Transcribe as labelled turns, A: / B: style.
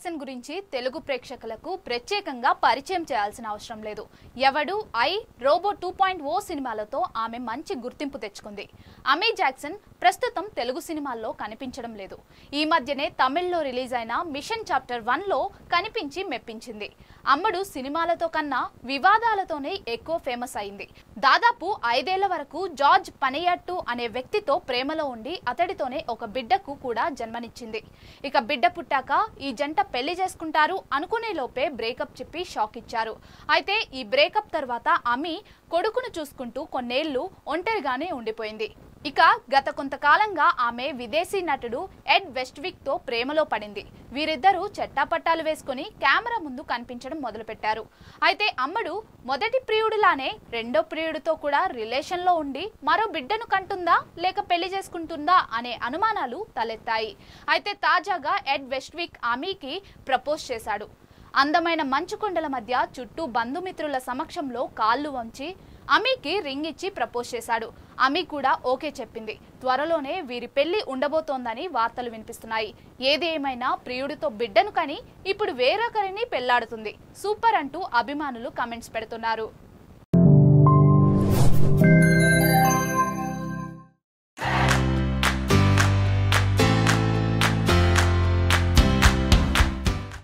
A: Jackson గురించి తెలుగు ప్రేక్షకులకు ప్రత్యేకంగా పరిచయం చేయాల్సిన అవసరం లేదు. ఎవడు ఐ రోబో 2.0 సినిమాలతో ఆమె మంచి గుర్తింపు తెచ్చుకుంది. అమీ జాక్సన్ ప్రస్తుతం తెలుగు సినిమాల్లో కనిపించడం లేదు. ఈ మధ్యనే తమిళ్లో రిలీజ్ అయిన మిషన్ చాప్టర్ 1లో కనిపించి మెప్పించింది. అమ్మడు సినిమాలతో కన్నా వివాదాలతోనే ఎక్కువ ఫేమస్ అయింది. దాదాపు 5 ఏళ్ల వరకు జార్జ్ పనియట్టు అనే వ్యక్తితో ప్రేమలో ఉండి అతడితోనే ఒక బిడ్డకు కూడా జన్మనిచ్చింది. ఇక బిడ్డ పుట్టాక ఈ జంట పెళ్లి చేసుకుంటారు అనుకునే లోపే బ్రేకప్ చెప్పి షాక్ ఇచ్చారు. అయితే ఈ బ్రేకప్ తర్వాత అమీ కొడుకును చూసుకుంటూ కొన్నేళ్లు ఒంటరిగానే ఉండిపోయింది. ఇక గత కొంతకాలంగా ఆమె విదేశీ నటుడు ఎడ్ వెస్ట్విక్ తో ప్రేమలో పడింది. వీరిద్దరూ చెట్టాపట్టాలు వేసుకుని కెమెరా ముందు కనిపించడం మొదలుపెట్టారు. అయితే అమ్మడు మొదటి ప్రియుడిలానే రెండో ప్రియుడితో కూడా రిలేషన్ లో ఉండి మరో బిడ్డను కంటుందా లేక పెళ్లి చేసుకుంటుందా అనే అనుమానాలు తలెత్తాయి. అయితే తాజాగా ఎడ్ వెస్ట్విక్ ఆమెకి ప్రపోజ్ చేశాడు. అందమైన మంచు కొండల మధ్య చుట్టూ బంధుమిత్రుల సమక్షంలో కాళ్ళు వంచి అమీకి రింగ్ ఇచ్చి ప్రపోజ్ చేశాడు. అమీ కూడా ఓకే చెప్పింది. త్వరలోనే వీరి పెళ్లి ఉండబోతోందని వార్తలు వినిపిస్తున్నాయి. ఏది ఏమైనా ప్రియుడితో బిడ్డను కని ఇప్పుడు వేరొకరిని పెళ్లాడుతుంది. సూపర్ అంటూ అభిమానులు కామెంట్స్ పెడుతున్నారు.